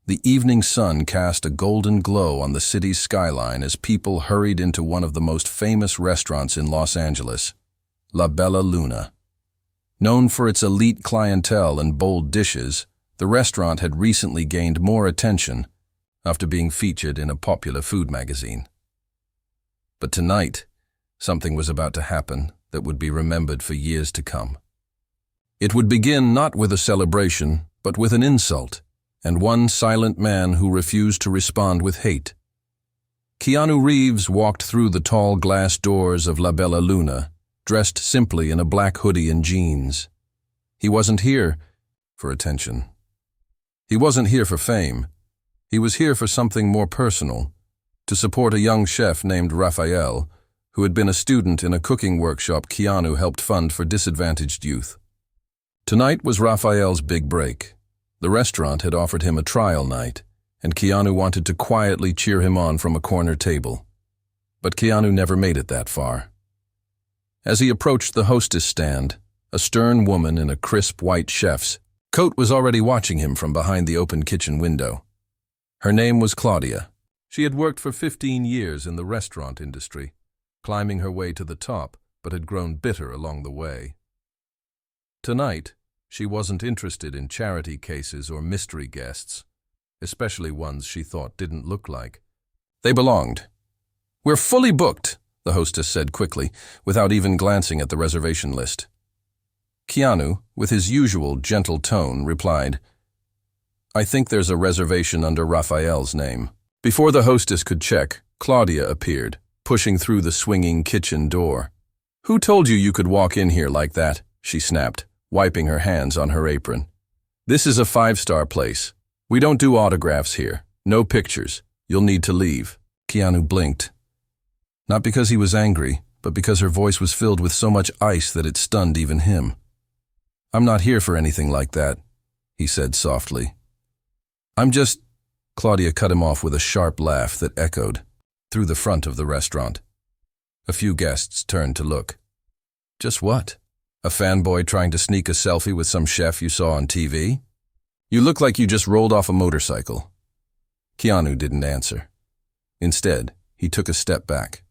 The evening sun cast a golden glow on the city's skyline as people hurried into one of the most famous restaurants in Los Angeles, La Bella Luna. Known for its elite clientele and bold dishes, the restaurant had recently gained more attention after being featured in a popular food magazine. But tonight, something was about to happen that would be remembered for years to come. It would begin not with a celebration, but with an insult, and one silent man who refused to respond with hate. Keanu Reeves walked through the tall glass doors of La Bella Luna, dressed simply in a black hoodie and jeans. He wasn't here for attention. He wasn't here for fame. He was here for something more personal, to support a young chef named Raphael, who had been a student in a cooking workshop Keanu helped fund for disadvantaged youth. Tonight was Raphael's big break. The restaurant had offered him a trial night, and Keanu wanted to quietly cheer him on from a corner table. But Keanu never made it that far. As he approached the hostess stand, a stern woman in a crisp white chef's coat was already watching him from behind the open kitchen window. Her name was Claudia. She had worked for 15 years in the restaurant industry, climbing her way to the top, but had grown bitter along the way. Tonight, she wasn't interested in charity cases or mystery guests, especially ones she thought didn't look like they belonged. "We're fully booked," the hostess said quickly, without even glancing at the reservation list. Keanu, with his usual gentle tone, replied, "I think there's a reservation under Raphael's name." Before the hostess could check, Claudia appeared, pushing through the swinging kitchen door. "Who told you could walk in here like that?" she snapped, wiping her hands on her apron. "This is a 5-star place. We don't do autographs here. No pictures. You'll need to leave." Keanu blinked. Not because he was angry, but because her voice was filled with so much ice that it stunned even him. "I'm not here for anything like that," he said softly. "I'm just—" Claudia cut him off with a sharp laugh that echoed through the front of the restaurant. A few guests turned to look. "Just what? A fanboy trying to sneak a selfie with some chef you saw on TV? You look like you just rolled off a motorcycle." Keanu didn't answer. Instead, he took a step back.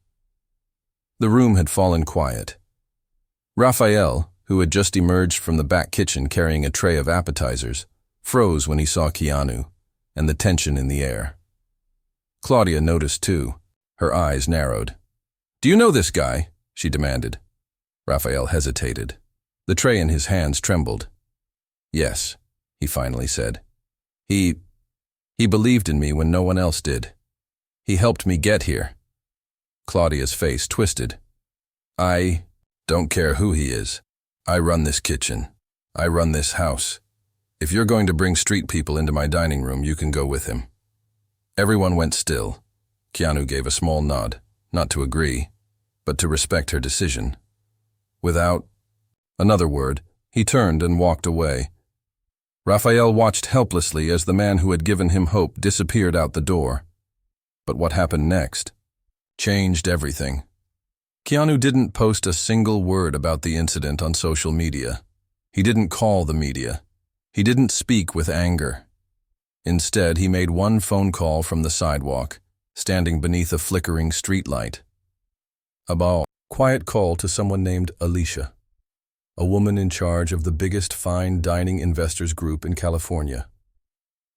The room had fallen quiet. Raphael, who had just emerged from the back kitchen carrying a tray of appetizers, froze when he saw Keanu and the tension in the air. Claudia noticed too. Her eyes narrowed. "Do you know this guy?" she demanded. Raphael hesitated. The tray in his hands trembled. "Yes," he finally said. He believed in me when no one else did. He helped me get here." Claudia's face twisted. "I don't care who he is. I run this kitchen. I run this house. If you're going to bring street people into my dining room, you can go with him." Everyone went still. Keanu gave a small nod, not to agree, but to respect her decision. Without another word, he turned and walked away. Raphael watched helplessly as the man who had given him hope disappeared out the door. But what happened next changed everything. Keanu didn't post a single word about the incident on social media. He didn't call the media. He didn't speak with anger. Instead, he made one phone call from the sidewalk, standing beneath a flickering streetlight. A quiet call to someone named Alicia, a woman in charge of the biggest fine dining investors group in California.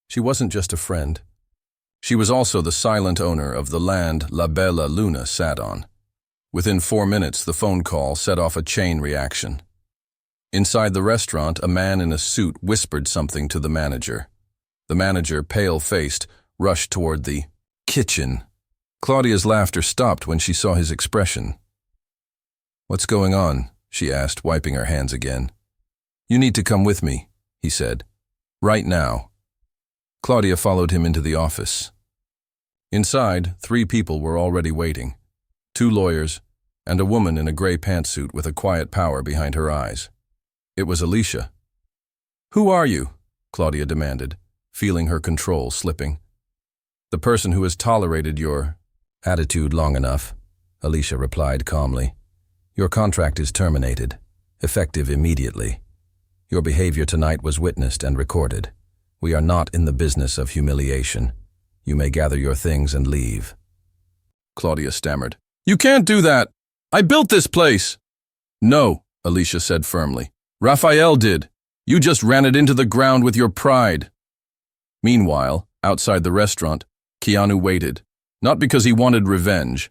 She wasn't just a friend. She was also the silent owner of the land La Bella Luna sat on. Within 4 minutes, the phone call set off a chain reaction. Inside the restaurant, a man in a suit whispered something to the manager. The manager, pale-faced, rushed toward the kitchen. Claudia's laughter stopped when she saw his expression. "What's going on?" she asked, wiping her hands again. "You need to come with me," he said. "Right now." Claudia followed him into the office. Inside, 3 people were already waiting. 2 lawyers, and a woman in a gray pantsuit with a quiet power behind her eyes. It was Alicia. "Who are you?" Claudia demanded, feeling her control slipping. "The person who has tolerated your attitude long enough," Alicia replied calmly. "Your contract is terminated, effective immediately. Your behavior tonight was witnessed and recorded. We are not in the business of humiliation. You may gather your things and leave." Claudia stammered. "You can't do that! I built this place!" "No," Alicia said firmly. "Raphael did. You just ran it into the ground with your pride." Meanwhile, outside the restaurant, Keanu waited, not because he wanted revenge,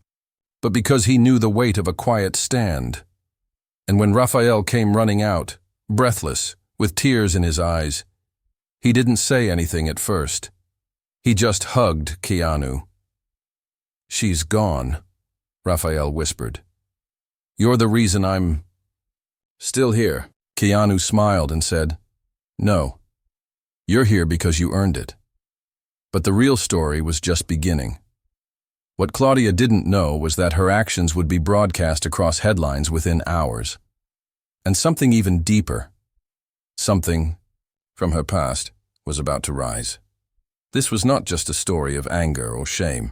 but because he knew the weight of a quiet stand. And when Raphael came running out, breathless, with tears in his eyes, he didn't say anything at first. He just hugged Keanu. "She's gone," Raphael whispered. "You're the reason I'm still here." Keanu smiled and said, "No, you're here because you earned it." But the real story was just beginning. What Claudia didn't know was that her actions would be broadcast across headlines within hours. And something even deeper, something from her past, was about to rise. This was not just a story of anger or shame.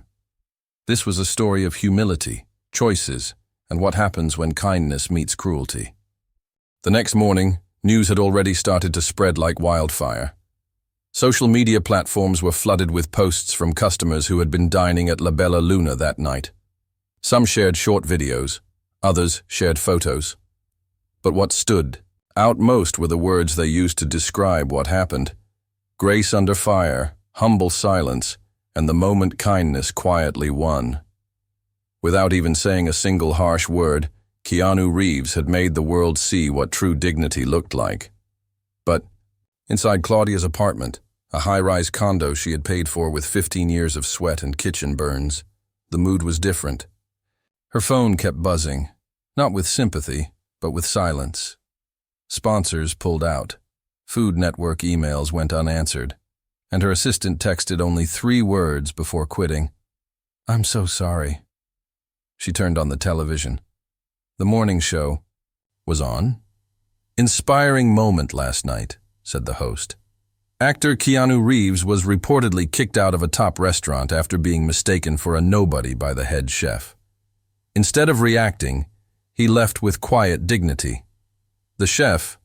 This was a story of humility, choices, and what happens when kindness meets cruelty. The next morning, news had already started to spread like wildfire. Social media platforms were flooded with posts from customers who had been dining at La Bella Luna that night. Some shared short videos, others shared photos. But what stood out most were the words they used to describe what happened. Grace under fire, humble silence, and the moment kindness quietly won. Without even saying a single harsh word, Keanu Reeves had made the world see what true dignity looked like. But inside Claudia's apartment, a high-rise condo she had paid for with 15 years of sweat and kitchen burns, the mood was different. Her phone kept buzzing, not with sympathy, but with silence. Sponsors pulled out. Food Network emails went unanswered, and her assistant texted only 3 words before quitting. "I'm so sorry." She turned on the television. The morning show was on. "Inspiring moment last night," said the host. Actor Keanu Reeves was reportedly kicked out of a top restaurant after being mistaken for a nobody by the head chef. Instead of reacting, he left with quiet dignity. The chef,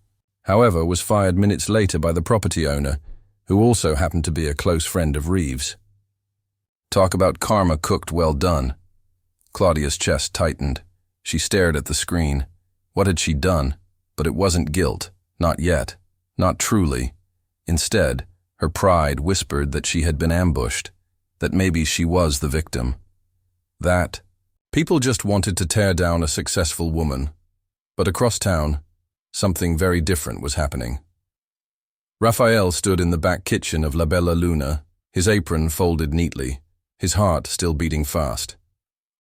however, was fired minutes later by the property owner, who also happened to be a close friend of Reeves. Talk about karma cooked well done. Claudia's chest tightened. She stared at the screen. What had she done? But it wasn't guilt. Not yet. Not truly. Instead, her pride whispered that she had been ambushed, that maybe she was the victim. That people just wanted to tear down a successful woman. But across town, something very different was happening. Raphael stood in the back kitchen of La Bella Luna, his apron folded neatly, his heart still beating fast.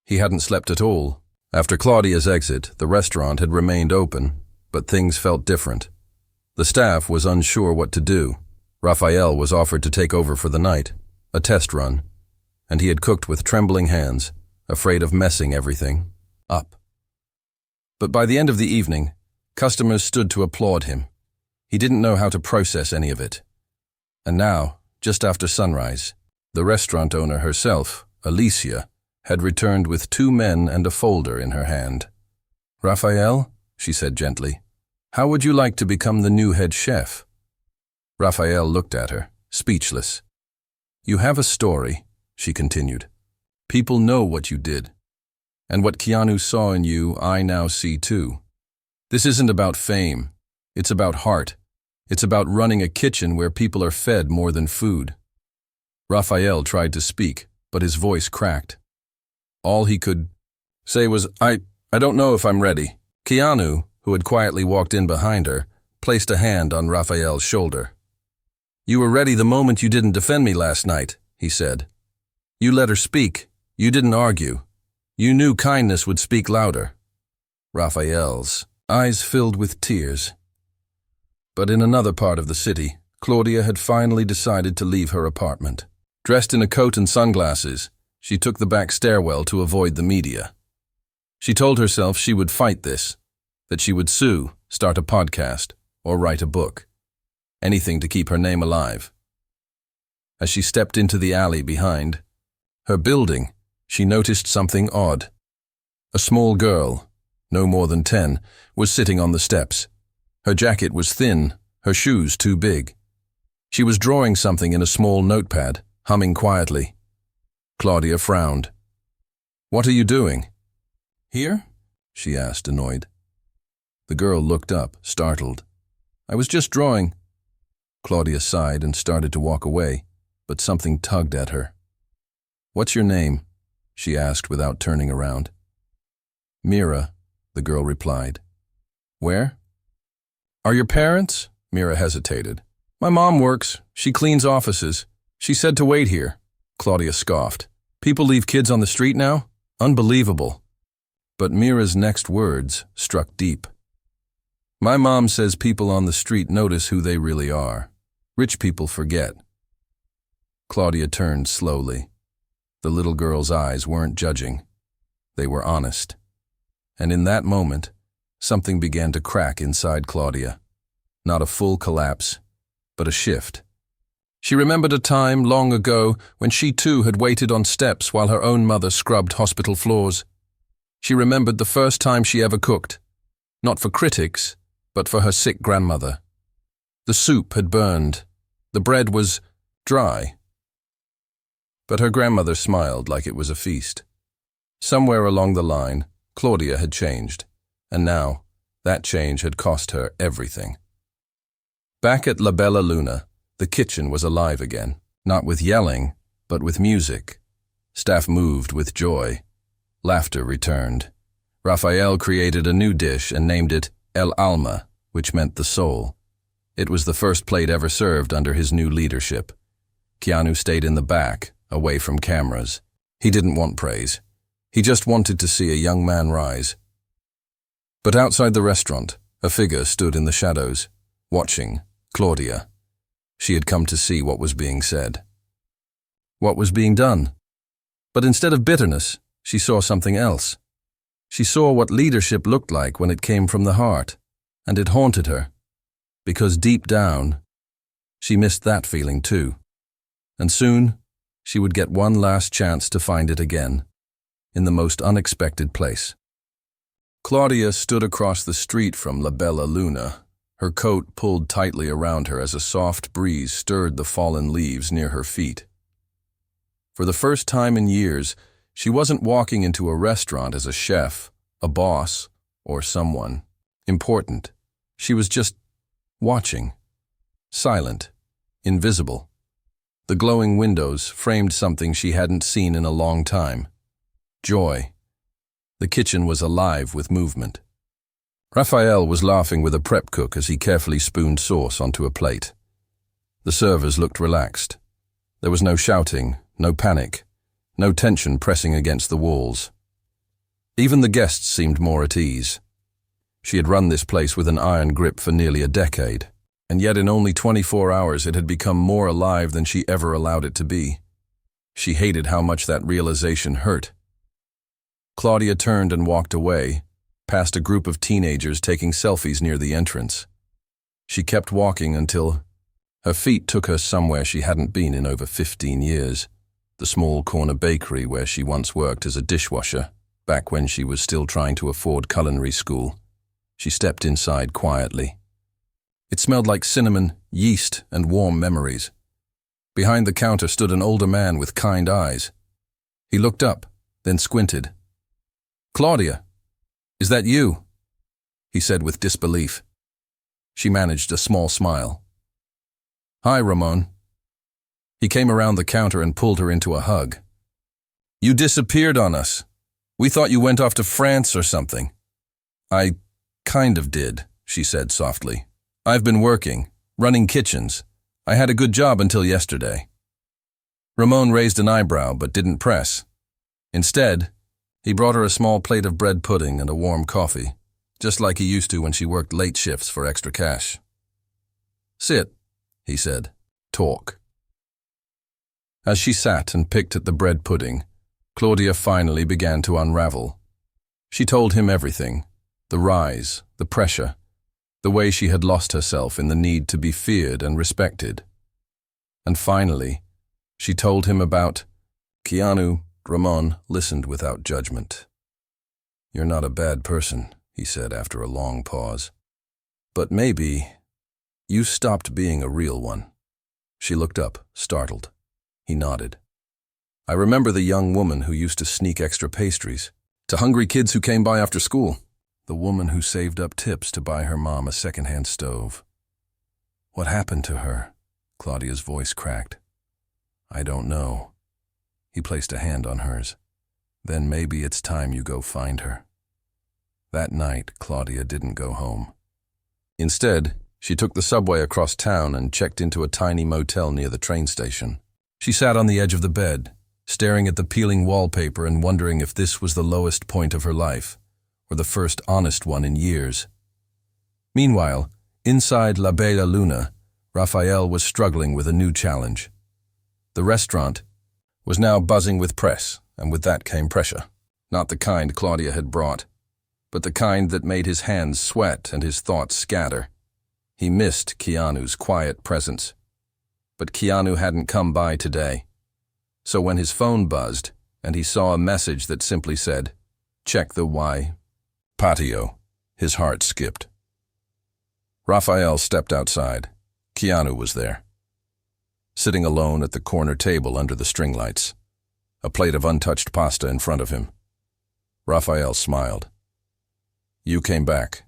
He hadn't slept at all. After Claudia's exit, the restaurant had remained open, but things felt different. The staff was unsure what to do. Raphael was offered to take over for the night, a test run, and he had cooked with trembling hands, afraid of messing everything up. But by the end of the evening, customers stood to applaud him. He didn't know how to process any of it. And now, just after sunrise, the restaurant owner herself, Alicia, had returned with 2 men and a folder in her hand. "Raphael," she said gently, "how would you like to become the new head chef?" Raphael looked at her, speechless. "You have a story," she continued. "People know what you did. And what Keanu saw in you, I now see too. This isn't about fame. It's about heart. It's about running a kitchen where people are fed more than food." Raphael tried to speak, but his voice cracked. All he could say was, I don't know if I'm ready." Keanu, who had quietly walked in behind her, placed a hand on Raphael's shoulder. "You were ready the moment you didn't defend me last night," he said. "You let her speak. You didn't argue. You knew kindness would speak louder." Raphael's eyes filled with tears. But in another part of the city, Claudia had finally decided to leave her apartment. Dressed in a coat and sunglasses, she took the back stairwell to avoid the media. She told herself she would fight this, that she would sue, start a podcast, or write a book. Anything to keep her name alive. As she stepped into the alley behind her building, she noticed something odd. A small girl, no more than 10, was sitting on the steps. Her jacket was thin, her shoes too big. She was drawing something in a small notepad, humming quietly. Claudia frowned. "What are you doing?" "Here?" she asked, annoyed. The girl looked up, startled. "I was just drawing." Claudia sighed and started to walk away, but something tugged at her. "What's your name?" she asked without turning around. "Mira," the girl replied. "Where?" "Are your parents?" Mira hesitated. "My mom works. She cleans offices. She said to wait here." Claudia scoffed. "People leave kids on the street now? Unbelievable." But Mira's next words struck deep. "My mom says people on the street notice who they really are. Rich people forget." Claudia turned slowly. The little girl's eyes weren't judging. They were honest. And in that moment, something began to crack inside Claudia. Not a full collapse, but a shift. She remembered a time long ago when she too had waited on steps while her own mother scrubbed hospital floors. She remembered the first time she ever cooked, not for critics, but for her sick grandmother. The soup had burned. The bread was dry. But her grandmother smiled like it was a feast. Somewhere along the line, Claudia had changed, and now that change had cost her everything. Back at La Bella Luna, the kitchen was alive again, not with yelling, but with music. Staff moved with joy. Laughter returned. Raphael created a new dish and named it El Alma, which meant the soul. It was the first plate ever served under his new leadership. Keanu stayed in the back, away from cameras. He didn't want praise. He just wanted to see a young man rise. But outside the restaurant, a figure stood in the shadows, watching Claudia. She had come to see what was being said. What was being done? But instead of bitterness, she saw something else. She saw what leadership looked like when it came from the heart, and it haunted her, because deep down, she missed that feeling too. And soon, she would get one last chance to find it again, in the most unexpected place. Claudia stood across the street from La Bella Luna, her coat pulled tightly around her as a soft breeze stirred the fallen leaves near her feet. For the first time in years, she wasn't walking into a restaurant as a chef, a boss, or someone important. She was just watching, silent, invisible. The glowing windows framed something she hadn't seen in a long time. Joy. The kitchen was alive with movement. Raphael was laughing with a prep cook as he carefully spooned sauce onto a plate. The servers looked relaxed. There was no shouting, no panic, no tension pressing against the walls. Even the guests seemed more at ease. She had run this place with an iron grip for nearly a decade, and yet in only 24 hours it had become more alive than she ever allowed it to be. She hated how much that realization hurt. Claudia turned and walked away, past a group of teenagers taking selfies near the entrance. She kept walking until her feet took her somewhere she hadn't been in over 15 years, the small corner bakery where she once worked as a dishwasher, back when she was still trying to afford culinary school. She stepped inside quietly. It smelled like cinnamon, yeast, and warm memories. Behind the counter stood an older man with kind eyes. He looked up, then squinted. "Claudia, is that you?" he said with disbelief. She managed a small smile. "Hi, Ramon." He came around the counter and pulled her into a hug. "You disappeared on us. We thought you went off to France or something." "I kind of did," she said softly. "I've been working, running kitchens. I had a good job until yesterday." Ramon raised an eyebrow but didn't press. Instead, he brought her a small plate of bread pudding and a warm coffee, just like he used to when she worked late shifts for extra cash. "Sit," he said. "Talk." As she sat and picked at the bread pudding, Claudia finally began to unravel. She told him everything, the rise, the pressure, the way she had lost herself in the need to be feared and respected. And finally, she told him about Keanu. Ramon listened without judgment. "You're not a bad person," he said after a long pause. "But maybe you stopped being a real one." She looked up, startled. He nodded. I remember the young woman who used to sneak extra pastries to hungry kids who came by after school. The woman who saved up tips to buy her mom a secondhand stove. What happened to her? Claudia's voice cracked. I don't know. He placed a hand on hers. Then maybe it's time you go find her. That night, Claudia didn't go home. Instead, she took the subway across town and checked into a tiny motel near the train station. She sat on the edge of the bed, staring at the peeling wallpaper and wondering if this was the lowest point of her life, or the first honest one in years. Meanwhile, inside La Bella Luna, Raphael was struggling with a new challenge. The restaurant was now buzzing with press, and with that came pressure. Not the kind Claudia had brought, but the kind that made his hands sweat and his thoughts scatter. He missed Keanu's quiet presence. But Keanu hadn't come by today. So when his phone buzzed, and he saw a message that simply said, "Check the patio," his heart skipped. Raphael stepped outside. Keanu was there, sitting alone at the corner table under the string lights, a plate of untouched pasta in front of him. Raphael smiled. You came back.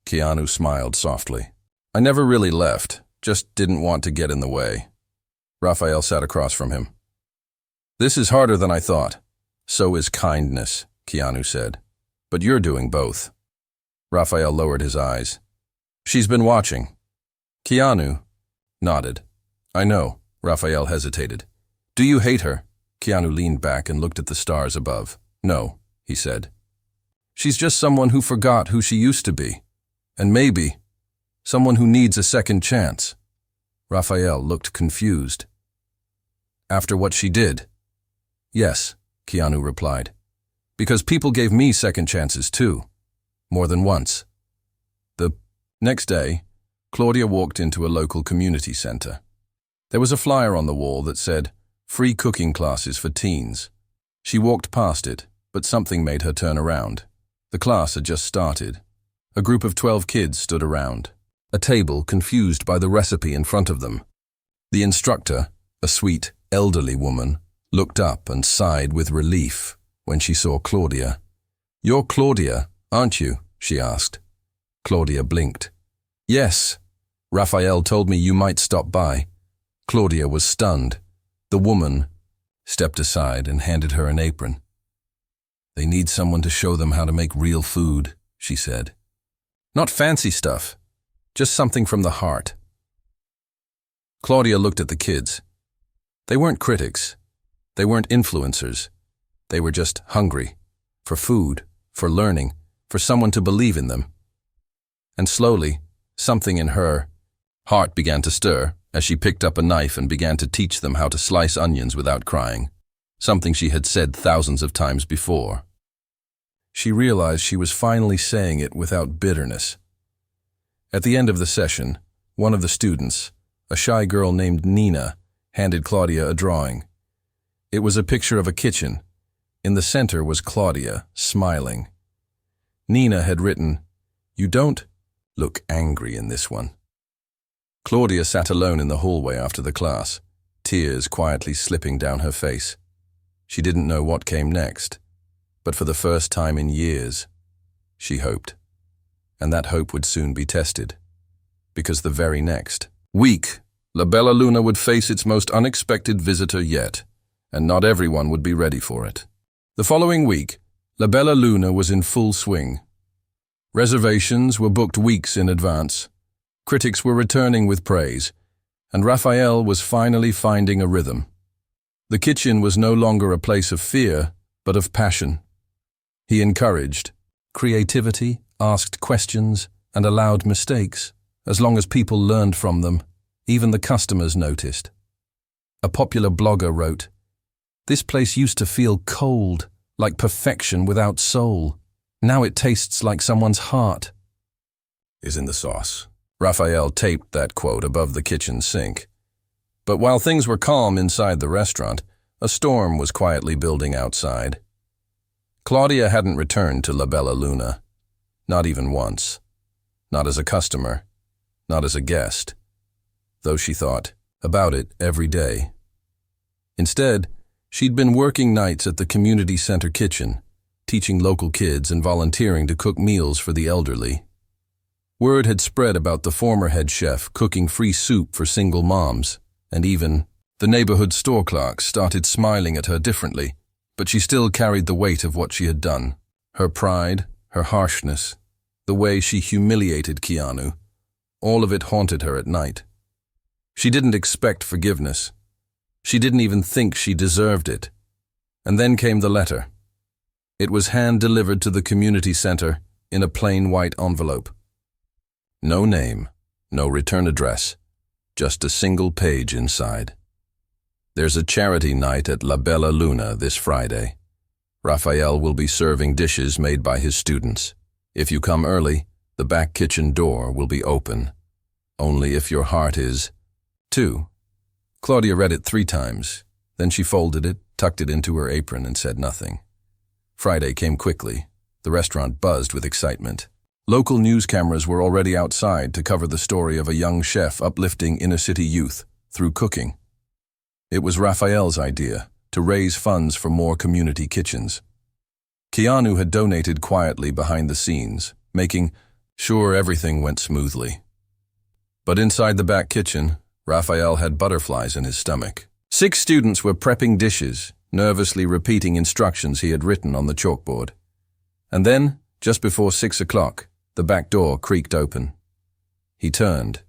Keanu smiled softly. I never really left, just didn't want to get in the way. Raphael sat across from him. This is harder than I thought. So is kindness, Keanu said. But you're doing both. Raphael lowered his eyes. She's been watching. Keanu nodded. I know, Raphael hesitated. Do you hate her? Keanu leaned back and looked at the stars above. No, he said. She's just someone who forgot who she used to be. And maybe someone who needs a second chance. Raphael looked confused. After what she did? Yes, Keanu replied. Because people gave me second chances too. More than once. The next day, Claudia walked into a local community center. There was a flyer on the wall that said, free cooking classes for teens. She walked past it, but something made her turn around. The class had just started. A group of 12 kids stood around, a table confused by the recipe in front of them. The instructor, a sweet, elderly woman, looked up and sighed with relief when she saw Claudia. You're Claudia, aren't you? She asked. Claudia blinked. Yes. Raphael told me you might stop by. Claudia was stunned. The woman stepped aside and handed her an apron. They need someone to show them how to make real food, she said. Not fancy stuff, just something from the heart. Claudia looked at the kids. They weren't critics. They weren't influencers. They were just hungry. For food, for learning, for someone to believe in them. And slowly, something in her heart began to stir as she picked up a knife and began to teach them how to slice onions without crying, something she had said thousands of times before. She realized she was finally saying it without bitterness. At the end of the session, one of the students, a shy girl named Nina, handed Claudia a drawing. It was a picture of a kitchen. In the center was Claudia, smiling. Nina had written, "You don't look angry in this one." Claudia sat alone in the hallway after the class, tears quietly slipping down her face. She didn't know what came next, but for the first time in years, she hoped. And that hope would soon be tested, because the very next week, La Bella Luna would face its most unexpected visitor yet, and not everyone would be ready for it. The following week, La Bella Luna was in full swing. Reservations were booked weeks in advance. Critics were returning with praise, and Raphael was finally finding a rhythm. The kitchen was no longer a place of fear, but of passion. He encouraged creativity, asked questions, and allowed mistakes, as long as people learned from them. Even the customers noticed. A popular blogger wrote, "This place used to feel cold, like perfection without soul. Now it tastes like someone's heart is in the sauce." Raphael taped that quote above the kitchen sink. But while things were calm inside the restaurant, a storm was quietly building outside. Claudia hadn't returned to La Bella Luna. Not even once. Not as a customer. Not as a guest. Though she thought, about it every day. Instead, she'd been working nights at the community center kitchen, teaching local kids and volunteering to cook meals for the elderly. Word had spread about the former head chef cooking free soup for single moms, and even the neighborhood store clerks started smiling at her differently, but she still carried the weight of what she had done. Her pride, her harshness, the way she humiliated Keanu, all of it haunted her at night. She didn't expect forgiveness. She didn't even think she deserved it. And then came the letter. It was hand-delivered to the community center in a plain white envelope. No name, no return address, just a single page inside. There's a charity night at La Bella Luna this Friday. Raphael will be serving dishes made by his students. If you come early, the back kitchen door will be open. Only if your heart is... 2. Claudia read it 3 times. Then she folded it, tucked it into her apron, and said nothing. Friday came quickly. The restaurant buzzed with excitement. Local news cameras were already outside to cover the story of a young chef uplifting inner-city youth through cooking. It was Raphael's idea to raise funds for more community kitchens. Keanu had donated quietly behind the scenes, making sure everything went smoothly. But inside the back kitchen, Raphael had butterflies in his stomach. 6 students were prepping dishes, nervously repeating instructions he had written on the chalkboard. And then, just before 6 o'clock, the back door creaked open. He turned.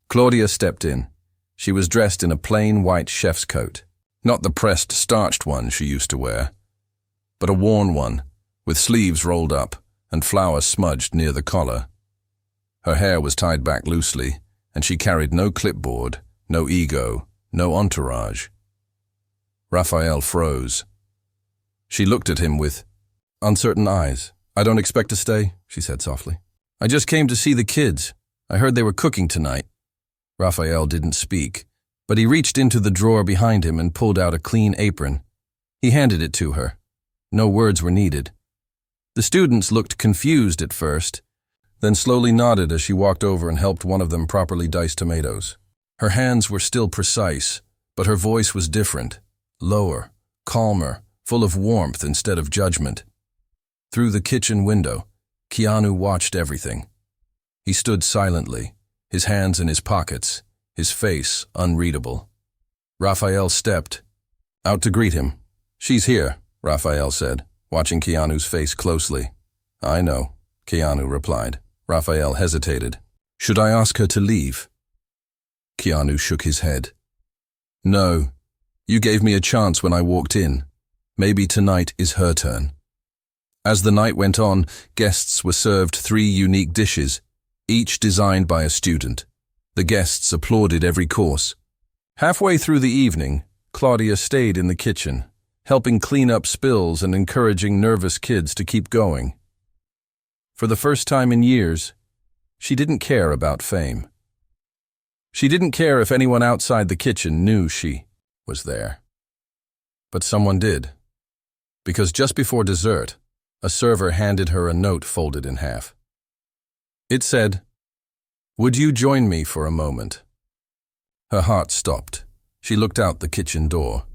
Claudia stepped in. She was dressed in a plain white chef's coat, not the pressed, starched one she used to wear, but a worn one, with sleeves rolled up and flour smudged near the collar. Her hair was tied back loosely, and she carried no clipboard, no ego, no entourage. Raphael froze. She looked at him with uncertain eyes. "I don't expect to stay," she said softly. "I just came to see the kids. I heard they were cooking tonight." Raphael didn't speak, but he reached into the drawer behind him and pulled out a clean apron. He handed it to her. No words were needed. The students looked confused at first, then slowly nodded as she walked over and helped one of them properly dice tomatoes. Her hands were still precise, but her voice was different, lower, calmer, full of warmth instead of judgment. Through the kitchen window, Keanu watched everything. He stood silently, his hands in his pockets, his face unreadable. Raphael stepped out to greet him. "She's here," Raphael said, watching Keanu's face closely. "I know," Keanu replied. Raphael hesitated. "Should I ask her to leave?" Keanu shook his head. "No. You gave me a chance when I walked in. Maybe tonight is her turn." As the night went on, guests were served 3 unique dishes, each designed by a student. The guests applauded every course. Halfway through the evening, Claudia stayed in the kitchen, helping clean up spills and encouraging nervous kids to keep going. For the first time in years, she didn't care about fame. She didn't care if anyone outside the kitchen knew she was there. But someone did, because just before dessert, a server handed her a note folded in half. It said, "Would you join me for a moment?" Her heart stopped. She looked out the kitchen door.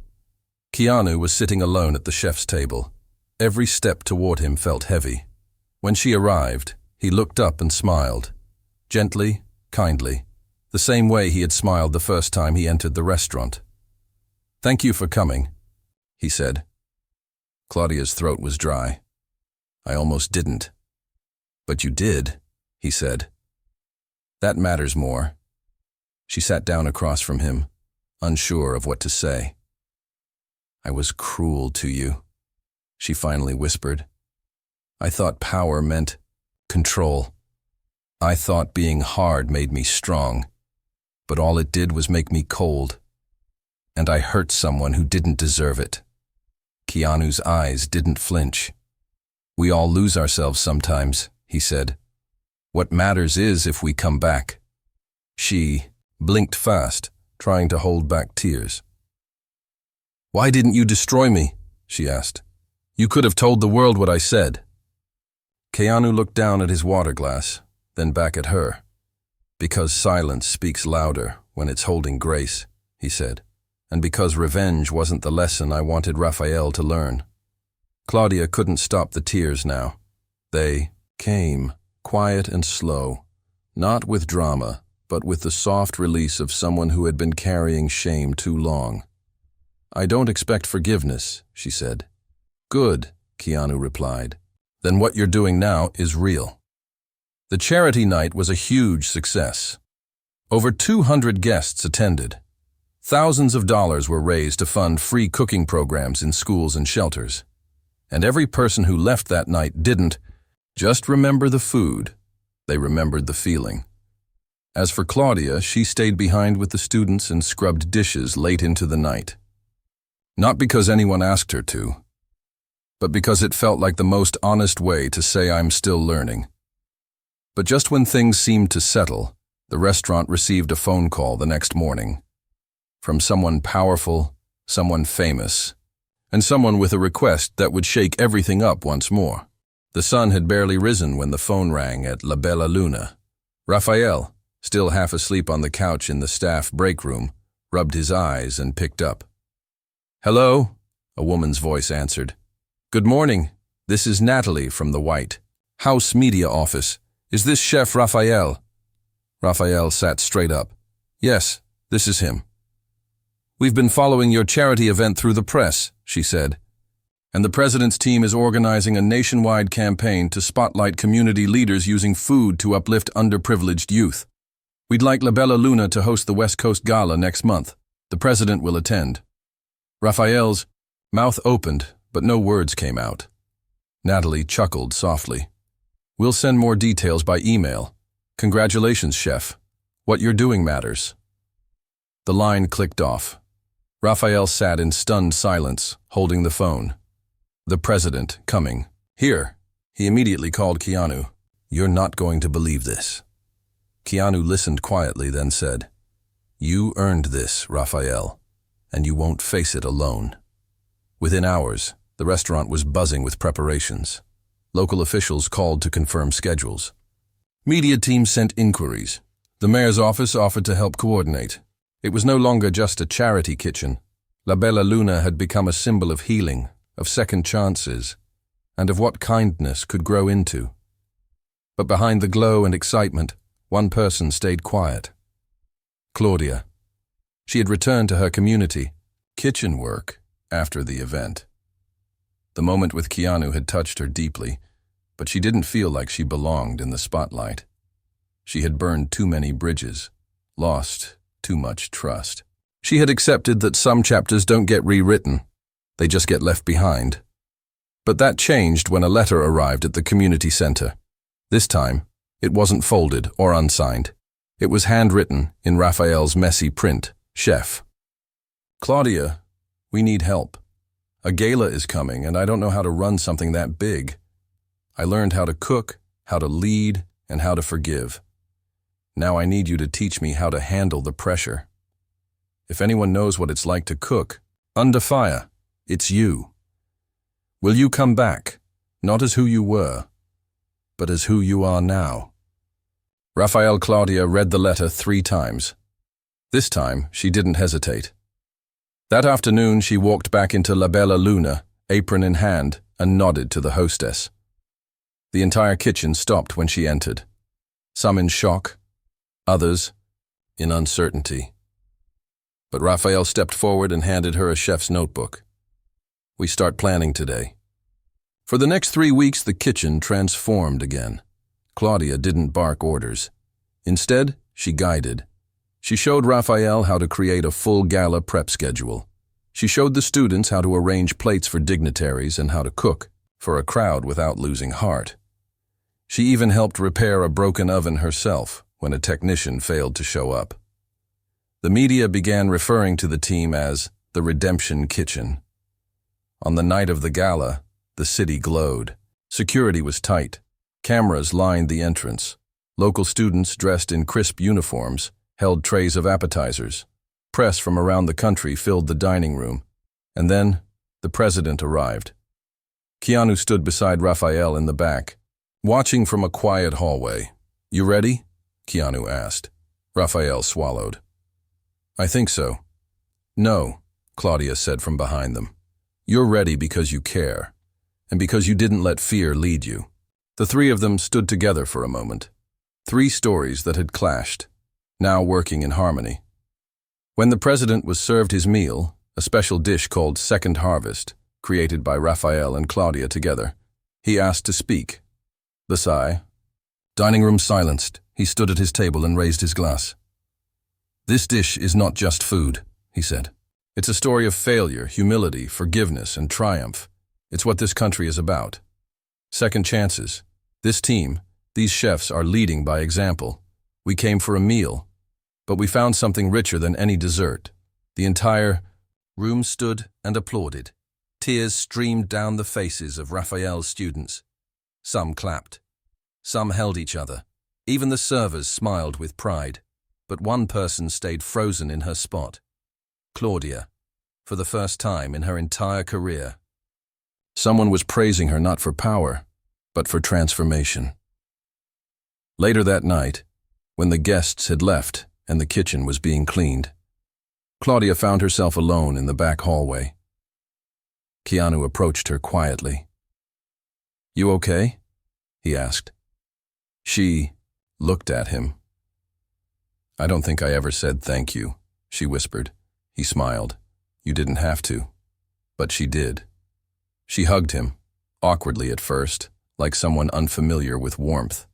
Keanu was sitting alone at the chef's table. Every step toward him felt heavy. When she arrived, he looked up and smiled. Gently, kindly, the same way he had smiled the first time he entered the restaurant. "Thank you for coming," he said. Claudia's throat was dry. "I almost didn't." "But you did," he said. "That matters more." She sat down across from him, unsure of what to say. "I was cruel to you," she finally whispered. "I thought power meant control. I thought being hard made me strong, but all it did was make me cold. And I hurt someone who didn't deserve it." Keanu's eyes didn't flinch. "We all lose ourselves sometimes," he said. "What matters is if we come back." She blinked fast, trying to hold back tears. "Why didn't you destroy me?" she asked. "You could have told the world what I said." Keanu looked down at his water glass, then back at her. Because silence speaks louder when it's holding grace, he said, and because revenge wasn't the lesson I wanted Raphael to learn. Claudia couldn't stop the tears now. They came, quiet and slow, not with drama, but with the soft release of someone who had been carrying shame too long. I don't expect forgiveness, she said. Good, Keanu replied. Then what you're doing now is real. The charity night was a huge success. Over 200 guests attended. Thousands of dollars were raised to fund free cooking programs in schools and shelters. And every person who left that night didn't just remember the food, they remembered the feeling. As for Claudia, she stayed behind with the students and scrubbed dishes late into the night. Not because anyone asked her to, but because it felt like the most honest way to say I'm still learning. But just when things seemed to settle, the restaurant received a phone call the next morning. From someone powerful, someone famous, and someone with a request that would shake everything up once more. The sun had barely risen when the phone rang at La Bella Luna. Raphael, still half asleep on the couch in the staff break room, rubbed his eyes and picked up. Hello, a woman's voice answered. Good morning, this is Natalie from the White House Media Office. Is this Chef Raphael? Raphael sat straight up. Yes, this is him. We've been following your charity event through the press, she said, and the president's team is organizing a nationwide campaign to spotlight community leaders using food to uplift underprivileged youth. We'd like La Bella Luna to host the West Coast Gala next month. The president will attend. Raphael's mouth opened, but no words came out. Natalie chuckled softly. We'll send more details by email. Congratulations, Chef. What you're doing matters. The line clicked off. Raphael sat in stunned silence, holding the phone. The president, coming. Here. He immediately called Keanu. You're not going to believe this. Keanu listened quietly, then said, You earned this, Raphael, and you won't face it alone. Within hours, the restaurant was buzzing with preparations. Local officials called to confirm schedules. Media teams sent inquiries. The mayor's office offered to help coordinate. It was no longer just a charity kitchen. La Bella Luna had become a symbol of healing, of second chances, and of what kindness could grow into. But behind the glow and excitement, one person stayed quiet. Claudia. She had returned to her community, kitchen work, after the event. The moment with Keanu had touched her deeply, but she didn't feel like she belonged in the spotlight. She had burned too many bridges, lost too much trust. She had accepted that some chapters don't get rewritten, they just get left behind. But that changed when a letter arrived at the community center. This time, it wasn't folded or unsigned. It was handwritten in Raphael's messy print, Chef. Claudia, we need help. A gala is coming, and I don't know how to run something that big. I learned how to cook, how to lead, and how to forgive. Now I need you to teach me how to handle the pressure. If anyone knows what it's like to cook, under fire, it's you. Will you come back, not as who you were, but as who you are now? Raphael Claudia read the letter 3 times. This time, she didn't hesitate. That afternoon, she walked back into La Bella Luna, apron in hand, and nodded to the hostess. The entire kitchen stopped when she entered, some in shock, others in uncertainty. But Raphael stepped forward and handed her a chef's notebook. We start planning today. For the next 3 weeks, the kitchen transformed again. Claudia didn't bark orders. Instead, she guided. She showed Raphael how to create a full gala prep schedule. She showed the students how to arrange plates for dignitaries and how to cook for a crowd without losing heart. She even helped repair a broken oven herself when a technician failed to show up. The media began referring to the team as the Redemption Kitchen. On the night of the gala, the city glowed. Security was tight. Cameras lined the entrance. Local students dressed in crisp uniforms held trays of appetizers. Press from around the country filled the dining room. And then, the president arrived. Keanu stood beside Raphael in the back, watching from a quiet hallway. You ready? Keanu asked. Raphael swallowed. I think so. No, Claudia said from behind them. You're ready because you care, and because you didn't let fear lead you. The three of them stood together for a moment. 3 stories that had clashed, now working in harmony. When the president was served his meal, a special dish called Second Harvest, created by Raphael and Claudia together, he asked to speak. The sigh. Dining room silenced. He stood at his table and raised his glass. This dish is not just food, he said. It's a story of failure, humility, forgiveness, and triumph. It's what this country is about. Second chances. This team, these chefs are leading by example. We came for a meal, but we found something richer than any dessert. The entire room stood and applauded. Tears streamed down the faces of Raphael's students. Some clapped. Some held each other. Even the servers smiled with pride. But one person stayed frozen in her spot. Claudia, for the first time in her entire career. Someone was praising her not for power, but for transformation. Later that night, when the guests had left and the kitchen was being cleaned, Claudia found herself alone in the back hallway. Keanu approached her quietly. You okay? He asked. She looked at him. I don't think I ever said thank you, she whispered. He smiled. You didn't have to. But she did. She hugged him, awkwardly at first, like someone unfamiliar with warmth,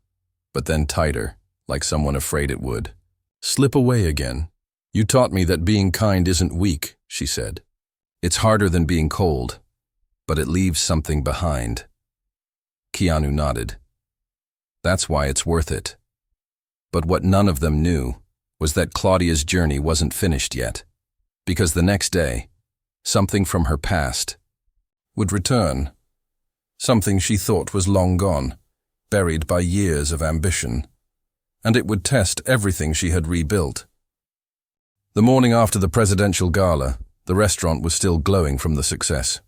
but then tighter, like someone afraid it would slip away again. You taught me that being kind isn't weak, she said. It's harder than being cold, but it leaves something behind. Keanu nodded. That's why it's worth it. But what none of them knew was that Claudia's journey wasn't finished yet, because the next day, something from her past would return. Something she thought was long gone, buried by years of ambition, and it would test everything she had rebuilt. The morning after the presidential gala, the restaurant was still glowing from the success.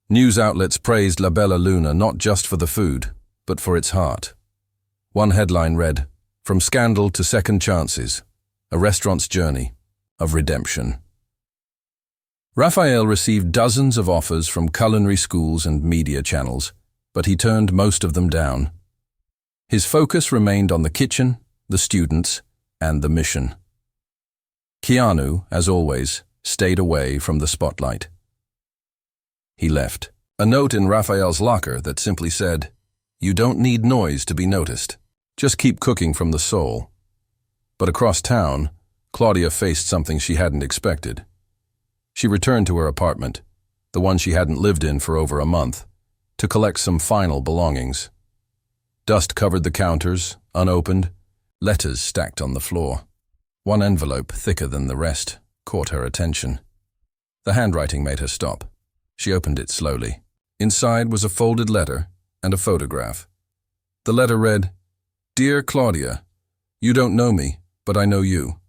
News outlets praised La Bella Luna not just for the food, but for its heart. One headline read, From Scandal to Second Chances, a restaurant's journey of redemption. Raphael received dozens of offers from culinary schools and media channels, but he turned most of them down. His focus remained on the kitchen, the students, and the mission. Keanu, as always, stayed away from the spotlight. He left a note in Raphael's locker that simply said, You don't need noise to be noticed. Just keep cooking from the soul. But across town, Claudia faced something she hadn't expected. She returned to her apartment, the one she hadn't lived in for over a month, to collect some final belongings. Dust covered the counters, unopened, letters stacked on the floor. One envelope, thicker than the rest, caught her attention. The handwriting made her stop. She opened it slowly. Inside was a folded letter and a photograph. The letter read, Dear Claudia, you don't know me, but I know you.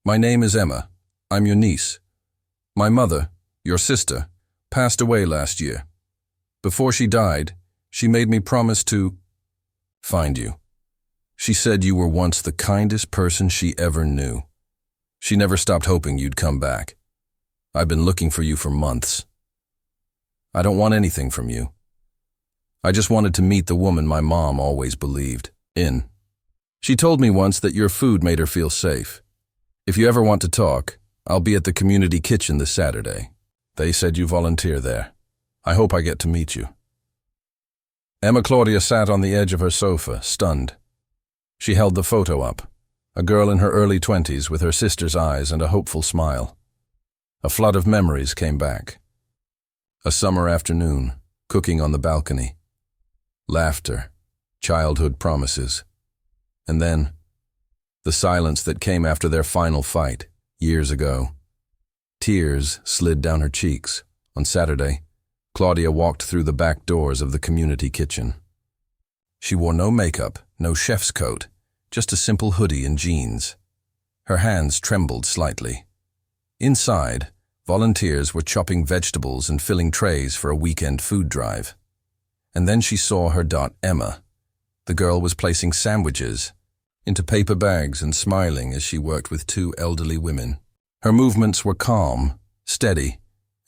My name is Emma. I'm your niece. My mother, your sister, passed away last year. Before she died, she made me promise to find you. She said you were once the kindest person she ever knew. She never stopped hoping you'd come back. I've been looking for you for months. I don't want anything from you. I just wanted to meet the woman my mom always believed in. She told me once that your food made her feel safe. If you ever want to talk, I'll be at the community kitchen this Saturday. They said you volunteer there. I hope I get to meet you. Emma Claudia sat on the edge of her sofa, stunned. She held the photo up, a girl in her early 20s with her sister's eyes and a hopeful smile. A flood of memories came back. A summer afternoon, cooking on the balcony. Laughter, childhood promises. And then, the silence that came after their final fight, years ago. Tears slid down her cheeks. On Saturday, Claudia walked through the back doors of the community kitchen. She wore no makeup, no chef's coat, just a simple hoodie and jeans. Her hands trembled slightly. Inside, volunteers were chopping vegetables and filling trays for a weekend food drive. And then she saw her daughter Emma. The girl was placing sandwiches into paper bags and smiling as she worked with two elderly women. Her movements were calm, steady,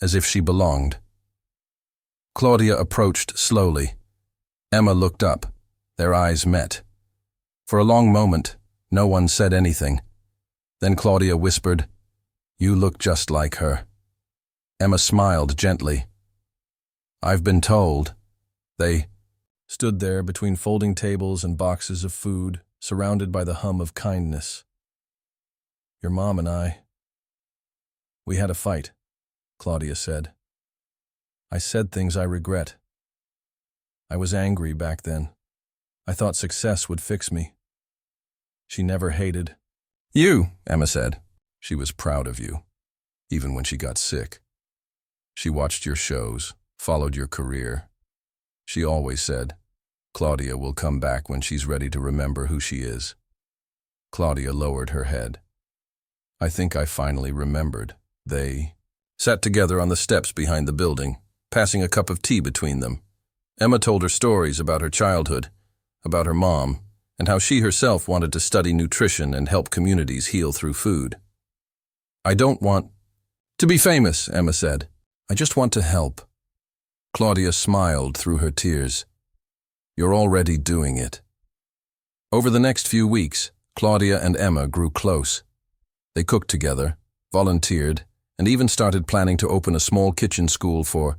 as if she belonged. Claudia approached slowly. Emma looked up. Their eyes met. For a long moment, no one said anything. Then Claudia whispered, "You look just like her." Emma smiled gently. "I've been told." They stood there between folding tables and boxes of food, surrounded by the hum of kindness. "Your mom and I, we had a fight," Claudia said. "I said things I regret. I was angry back then. I thought success would fix me. She never hated." "You," Emma said. "She was proud of you, even when she got sick. She watched your shows, followed your career. She always said, 'Claudia will come back when she's ready to remember who she is.'" Claudia lowered her head. "I think I finally remembered." They sat together on the steps behind the building, passing a cup of tea between them. Emma told her stories about her childhood, about her mom, and how she herself wanted to study nutrition and help communities heal through food. "I don't want to be famous," Emma said. "I just want to help." Claudia smiled through her tears. "You're already doing it." Over the next few weeks, Claudia and Emma grew close. They cooked together, volunteered, and even started planning to open a small kitchen school for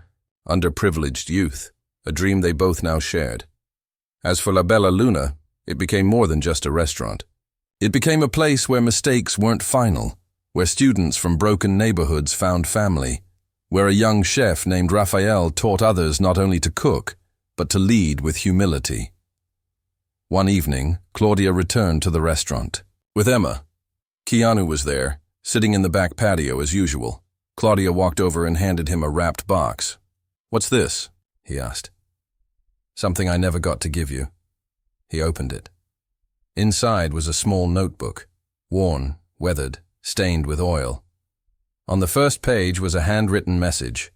underprivileged youth, a dream they both now shared. As for La Bella Luna, it became more than just a restaurant. It became a place where mistakes weren't final, where students from broken neighborhoods found family, where a young chef named Raphael taught others not only to cook, but to lead with humility. One evening, Claudia returned to the restaurant with Emma. Keanu was there, sitting in the back patio as usual. Claudia walked over and handed him a wrapped box. "What's this?" he asked. "Something I never got to give you." He opened it. Inside was a small notebook, worn, weathered, stained with oil. On the first page was a handwritten message.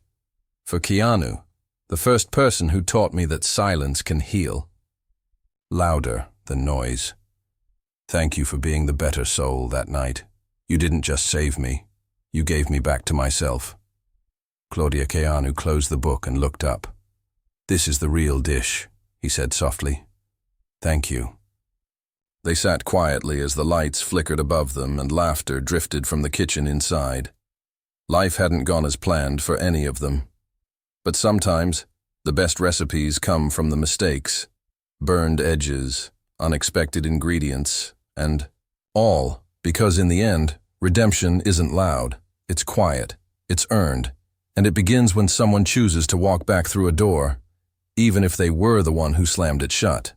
"For Keanu, the first person who taught me that silence can heal. Louder than noise. Thank you for being the better soul that night. You didn't just save me, you gave me back to myself." Claudia Keanu closed the book and looked up. "This is the real dish," he said softly. "Thank you." They sat quietly as the lights flickered above them and laughter drifted from the kitchen inside. Life hadn't gone as planned for any of them. But sometimes, the best recipes come from the mistakes. Burned edges, unexpected ingredients, and all because in the end, redemption isn't loud, it's quiet, it's earned, and it begins when someone chooses to walk back through a door, even if they were the one who slammed it shut.